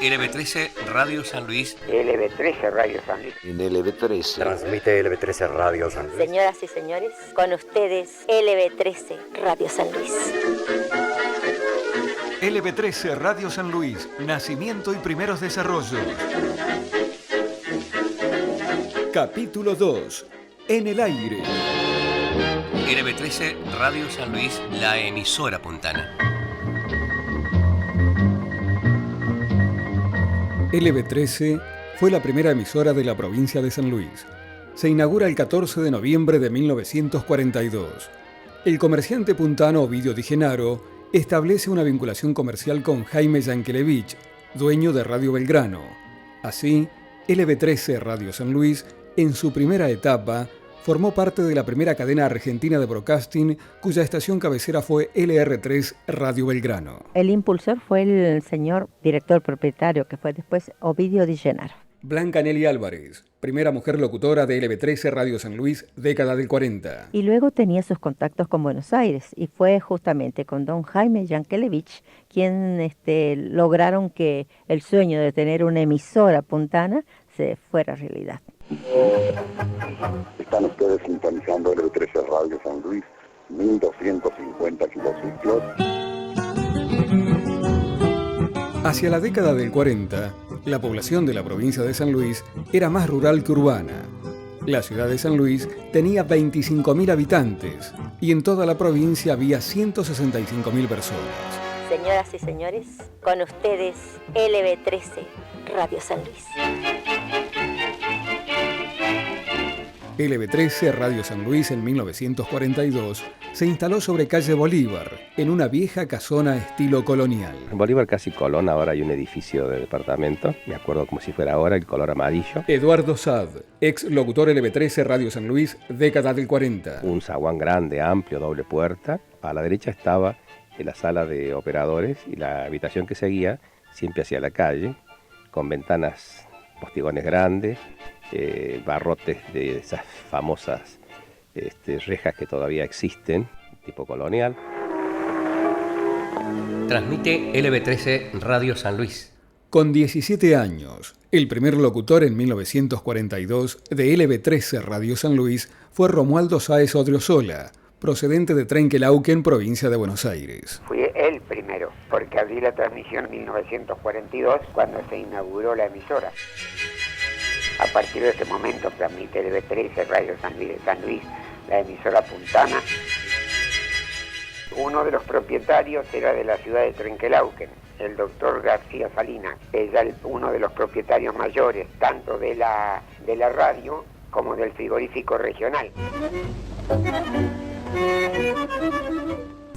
LB13 Radio San Luis. LB13 Radio San Luis. En LB13. Transmite LB13 Radio San Luis. Señoras y señores, con ustedes LB13 Radio San Luis. LB13 Radio San Luis, nacimiento y primeros desarrollos. Capítulo 2, en el aire. LB13 Radio San Luis, la emisora puntana. LB13 fue la primera emisora de la provincia de San Luis. Se inaugura el 14 de noviembre de 1942. El comerciante puntano Ovidio Di Genaro establece una vinculación comercial con Jaime Yankelevich, dueño de Radio Belgrano. Así, LB13 Radio San Luis, en su primera etapa, formó parte de la primera cadena argentina de broadcasting, cuya estación cabecera fue LR3 Radio Belgrano. El impulsor fue el señor director propietario, que fue después Ovidio Di Genaro. Blanca Nelly Álvarez, primera mujer locutora de LB13 Radio San Luis, década del 40. Y luego tenía sus contactos con Buenos Aires, y fue justamente con don Jaime Yankelevich quien lograron que el sueño de tener una emisora puntana se fuera realidad. Están ustedes sintonizando LB13 Radio San Luis, 1250 kilociclos. Hacia la década del 40, la población de la provincia de San Luis era más rural que urbana. La ciudad de San Luis tenía 25.000 habitantes y en toda la provincia había 165.000 personas. Señoras y señores, con ustedes LB13 Radio San Luis. LB13 Radio San Luis en 1942 se instaló sobre calle Bolívar, en una vieja casona estilo colonial. En Bolívar casi Colón ahora hay un edificio de departamento, me acuerdo como si fuera ahora, el color amarillo. Eduardo Sad, ex locutor LB13 Radio San Luis, década del 40. Un zaguán grande, amplio, doble puerta. A la derecha estaba la sala de operadores y la habitación que seguía siempre hacia la calle, con ventanas, postigones grandes, barrotes de esas famosas rejas que todavía existen, tipo colonial. Transmite LB13 Radio San Luis. Con 17 años, el primer locutor en 1942 de LB13 Radio San Luis fue Romualdo Sáez Odriozola, procedente de Trenquelauquen, provincia de Buenos Aires. Fui el primero, porque abrí la transmisión en 1942, cuando se inauguró la emisora. A partir de ese momento transmite LB13 Radio San Luis, la emisora puntana. Uno de los propietarios era de la ciudad de Trenquelauquen, el doctor García Salinas, era uno de los propietarios mayores, tanto de la radio como del frigorífico regional.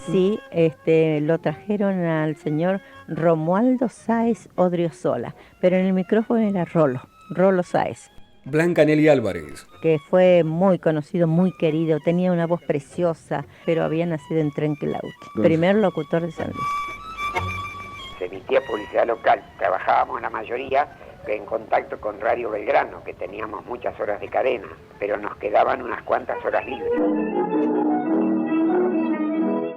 Sí, lo trajeron al señor Romualdo Sáez Odriozola, pero en el micrófono era Rolo Sáez. Blanca Nelly Álvarez, que fue muy conocido, muy querido, tenía una voz preciosa, pero había nacido en Trenquelauquen, primer locutor de San Luis. Se emitía publicidad local, trabajábamos la mayoría en contacto con Radio Belgrano, que teníamos muchas horas de cadena, pero nos quedaban unas cuantas horas libres.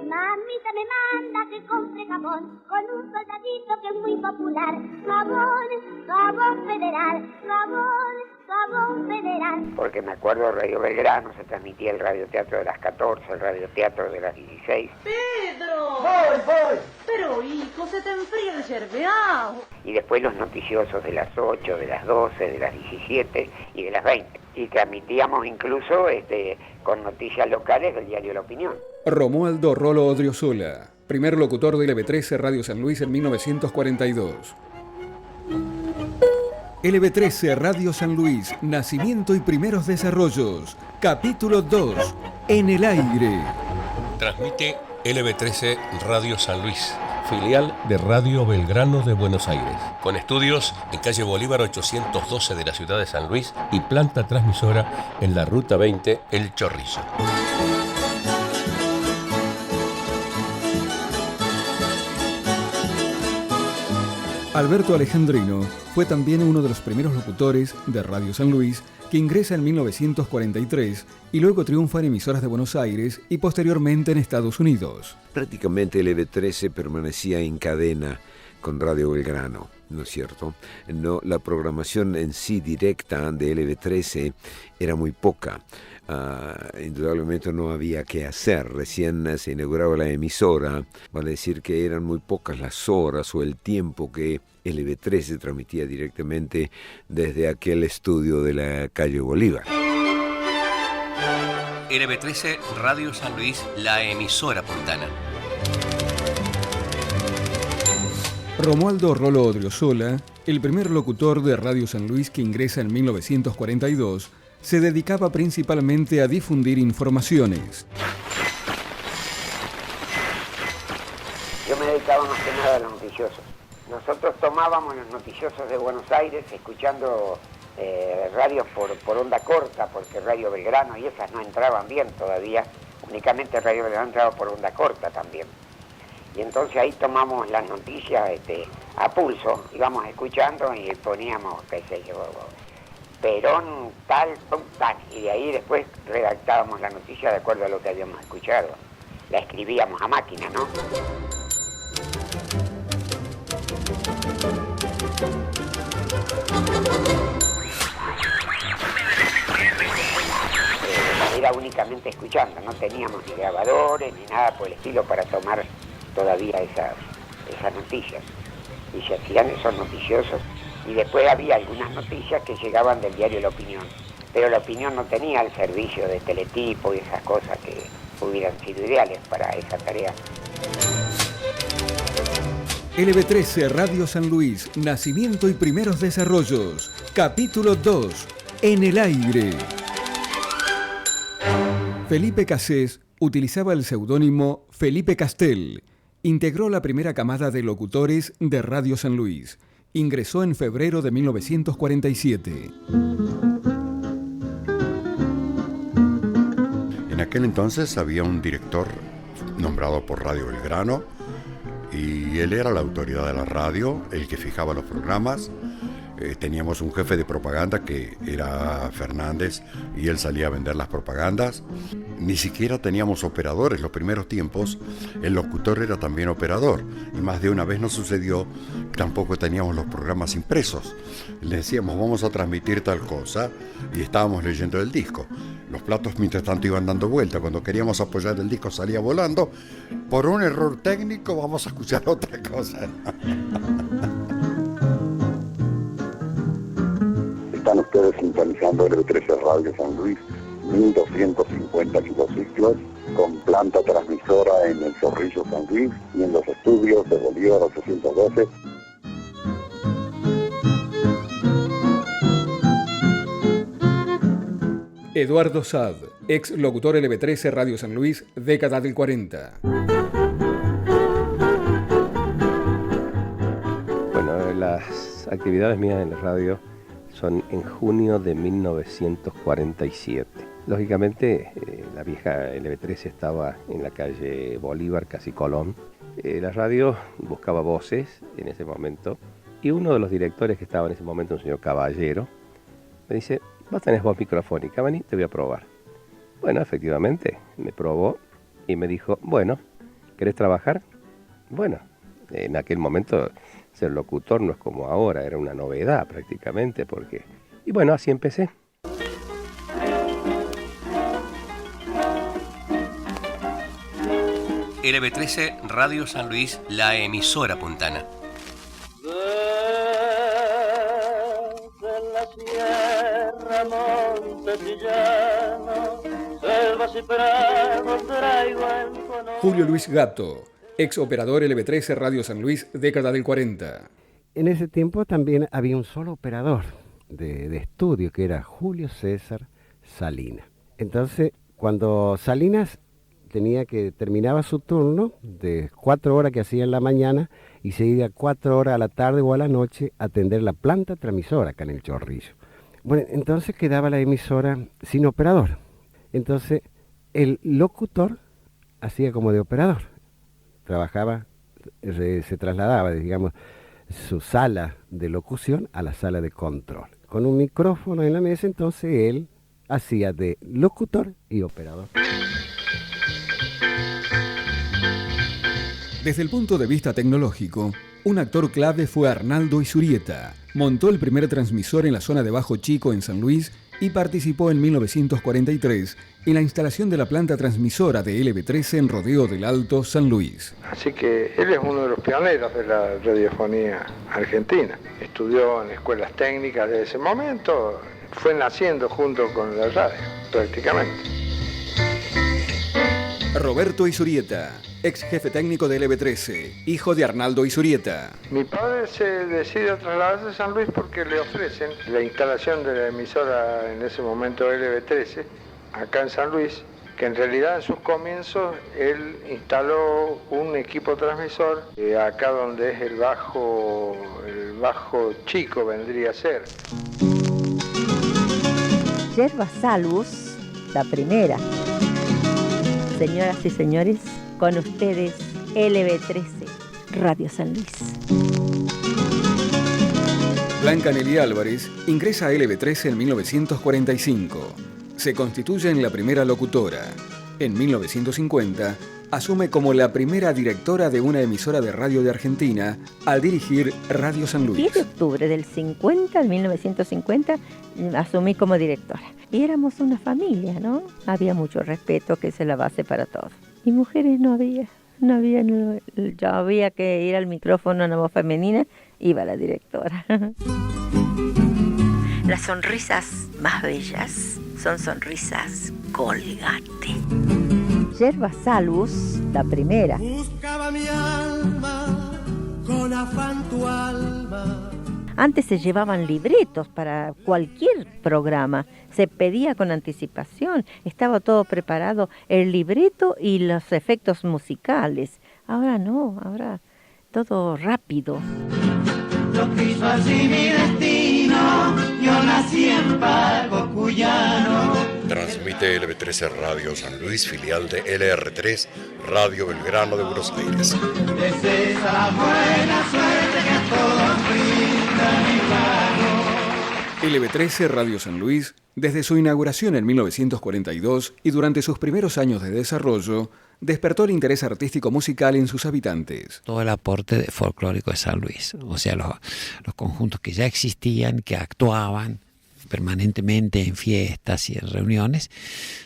Mamita me manda que compre jabón con un soldadito que es muy popular. Jabón federal, jabón federal. Porque me acuerdo de Radio Belgrano, se transmitía el radioteatro de las 14, el radioteatro de las 16. ¡Pedro! Voy. Pero hijo, se te enfría el yerbeado. Y después los noticiosos de las 8, de las 12, de las 17 y de las 20. Y transmitíamos incluso con noticias locales del diario La Opinión. Romualdo Rolo Odriozola, primer locutor de LB13 Radio San Luis en 1942. LB13 Radio San Luis, nacimiento y primeros desarrollos. Capítulo 2, en el aire. Transmite LB13 Radio San Luis, filial de Radio Belgrano de Buenos Aires, con estudios en calle Bolívar 812 de la ciudad de San Luis y planta transmisora en la ruta 20 El Chorrillo. Alberto Alejandrino fue también uno de los primeros locutores de Radio San Luis, que ingresa en 1943 y luego triunfa en emisoras de Buenos Aires y posteriormente en Estados Unidos. Prácticamente LB13 permanecía en cadena con Radio Belgrano, ¿no es cierto? No, la programación en sí directa de LB13 era muy poca. Indudablemente no había qué hacer. Recién se inauguraba la emisora, vale decir que eran muy pocas las horas o el tiempo que LB13 transmitía directamente desde aquel estudio de la calle Bolívar. LB13 Radio San Luis, la emisora puntana. Romualdo Rolo Odriozola, el primer locutor de Radio San Luis que ingresa en 1942, se dedicaba principalmente a difundir informaciones. Yo me dedicaba más que nada a los noticiosos. Nosotros tomábamos los noticiosos de Buenos Aires escuchando radios por onda corta, porque Radio Belgrano y esas no entraban bien todavía, únicamente Radio Belgrano entraba por onda corta también. Y entonces ahí tomamos las noticias a pulso, íbamos escuchando y poníamos, qué sé yo, Perón tal, tal, y de ahí después redactábamos la noticia de acuerdo a lo que habíamos escuchado. La escribíamos a máquina, ¿no? Era únicamente escuchando, no teníamos ni grabadores ni nada por el estilo para tomar todavía esas noticias. Y se hacían esos noticiosos. Y después había algunas noticias que llegaban del diario La Opinión. Pero La Opinión no tenía el servicio de teletipo y esas cosas que hubieran sido ideales para esa tarea. LB13 Radio San Luis, Nacimiento y Primeros Desarrollos. Capítulo 2. En el aire. Felipe Cassés utilizaba el seudónimo Felipe Castel. Integró la primera camada de locutores de Radio San Luis. Ingresó en febrero de 1947. En aquel entonces había un director nombrado por Radio Belgrano y él era la autoridad de la radio, el que fijaba los programas. Teníamos un jefe de propaganda que era Fernández y él salía a vender las propagandas. Ni siquiera teníamos operadores. Los primeros tiempos el locutor era también operador y más de una vez nos sucedió que tampoco teníamos los programas impresos. Le decíamos vamos a transmitir tal cosa y estábamos leyendo el disco. Los platos mientras tanto iban dando vuelta. Cuando queríamos apoyar el disco salía volando. Por un error técnico vamos a escuchar otra cosa. Están ustedes sintonizando LB13 Radio San Luis, 1250 kilociclos, con planta transmisora en el Chorrillo San Luis y en los estudios de Bolívar 812. Eduardo Sad, ex locutor LB13 Radio San Luis, década del 40. Bueno, las actividades mías en la radio son en junio de 1947. Lógicamente, la vieja LB13 estaba en la calle Bolívar, casi Colón. La radio buscaba voces en ese momento y uno de los directores que estaba en ese momento, un señor Caballero, me dice, vos tenés voz microfónica, vení, te voy a probar. Bueno, efectivamente, me probó y me dijo, bueno, ¿querés trabajar? Bueno, en aquel momento ser locutor no es como ahora, era una novedad prácticamente, porque... Y bueno, así empecé. LB13 Radio San Luis, la emisora puntana. Desde la sierra, montes y llanos, selvas y prados traigo el conocimiento. Julio Luis Gatto, ex operador LB13 Radio San Luis, década del 40. En ese tiempo también había un solo operador de estudio, que era Julio César Salinas. Entonces, cuando Salinas terminaba su turno de 4 horas que hacía en la mañana y se iba 4 horas a la tarde o a la noche a atender la planta transmisora acá en el Chorrillo. Bueno, entonces quedaba la emisora sin operador. Entonces, el locutor hacía como de operador. Trabajaba, se trasladaba, digamos, su sala de locución a la sala de control. Con un micrófono en la mesa, entonces él hacía de locutor y operador. Desde el punto de vista tecnológico, un actor clave fue Arnaldo Izurieta. Montó el primer transmisor en la zona de Bajo Chico en San Luis y participó en 1943 en la instalación de la planta transmisora de LB13 en Rodeo del Alto, San Luis. Así que él es uno de los pioneros de la radiofonía argentina. Estudió en escuelas técnicas de ese momento, fue naciendo junto con la radio, prácticamente. Roberto Izurieta, ex jefe técnico de LB13, hijo de Arnaldo Izurieta. Mi padre se decide a trasladarse a San Luis porque le ofrecen la instalación de la emisora en ese momento LB13, acá en San Luis, que en realidad en sus comienzos él instaló un equipo transmisor, acá donde es el bajo chico vendría a ser. Yerba Salus, la primera. Señoras y señores, con ustedes LB13, Radio San Luis. Blanca Nelly Álvarez ingresa a LB13 en 1945. Se constituye en la primera locutora. En 1950 asume como la primera directora de una emisora de radio de Argentina al dirigir Radio San Luis. 10 de octubre del 50 al 1950 asumí como directora. Y éramos una familia, ¿no? Había mucho respeto, que es la base para todo. Y mujeres no había, ya había que ir al micrófono, una voz femenina, iba la directora. Las sonrisas más bellas son sonrisas Colgate. Yerba Salus, la primera. Buscaba mi alma, con afán tu alma. Antes se llevaban libretos para cualquier programa, se pedía con anticipación, estaba todo preparado, el libreto y los efectos musicales. Ahora no, ahora todo rápido. Lo quiso así mi destino, yo nací en Pago Cuyano. Transmite LB13 Radio San Luis, filial de LR3, Radio Belgrano de Buenos Aires. Desea la buena suerte que a todos brinda mi pago. LB13 Radio San Luis, desde su inauguración en 1942 y durante sus primeros años de desarrollo, despertó el interés artístico musical en sus habitantes. Todo el aporte folclórico de San Luis, o sea, los conjuntos que ya existían, que actuaban permanentemente en fiestas y en reuniones,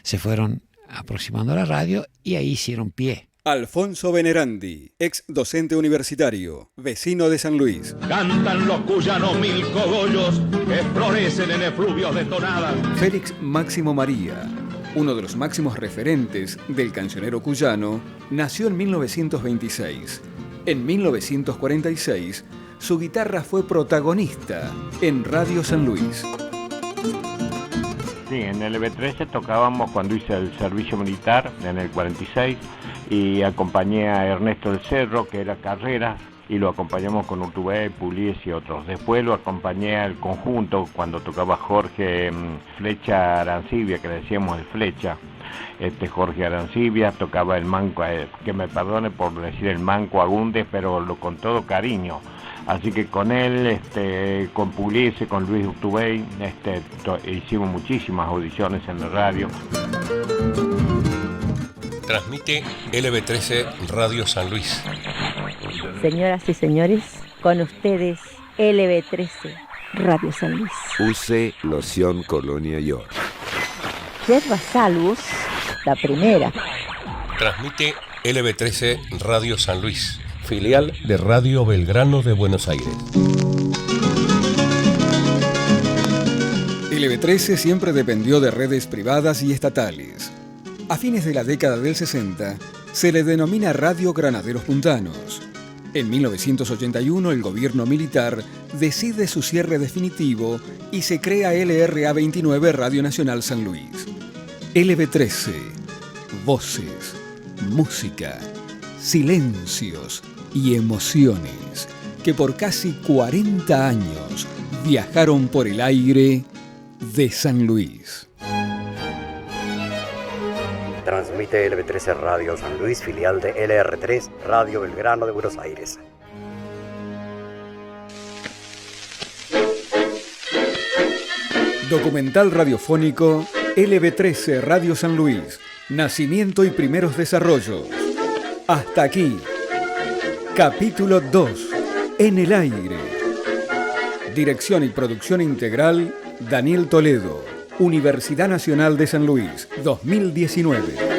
se fueron aproximando a la radio y ahí hicieron pie. Alfonso Venerandi, ex docente universitario, vecino de San Luis. Cantan los cuyanos mil cogollos que florecen en efluvios de tonadas. Félix Máximo María, uno de los máximos referentes del cancionero cuyano, nació en 1926. En 1946, su guitarra fue protagonista en Radio San Luis. Sí, en el LB13 tocábamos cuando hice el servicio militar en el 46 y acompañé a Ernesto del Cerro, que era Carrera, y lo acompañamos con Urtubey, Pugliese y otros. Después lo acompañé al conjunto cuando tocaba Jorge Flecha Arancibia, que le decíamos el Flecha. Jorge Arancibia tocaba el manco, que me perdone por decir el manco Agúndez, pero con todo cariño. Así que con él, con Pugliese, con Luis Urtubey, hicimos muchísimas audiciones en la radio. Transmite LB13 Radio San Luis. Señoras y señores, con ustedes LB13 Radio San Luis. Use loción Colonia York. Yerba Salus, la primera. Transmite LB13 Radio San Luis, filial de Radio Belgrano de Buenos Aires. LB13 siempre dependió de redes privadas y estatales. A fines de la década del 60, se le denomina Radio Granaderos Puntanos. En 1981, el gobierno militar decide su cierre definitivo y se crea LRA 29 Radio Nacional San Luis. LB13, voces, música, silencios y emociones que por casi 40 años viajaron por el aire de San Luis. Transmite LB13 Radio San Luis, filial de LR3, Radio Belgrano de Buenos Aires. Documental radiofónico LB13 Radio San Luis, nacimiento y primeros desarrollos. Hasta aquí, Capítulo 2. En el aire. Dirección y producción integral, Daniel Toledo. Universidad Nacional de San Luis, 2019.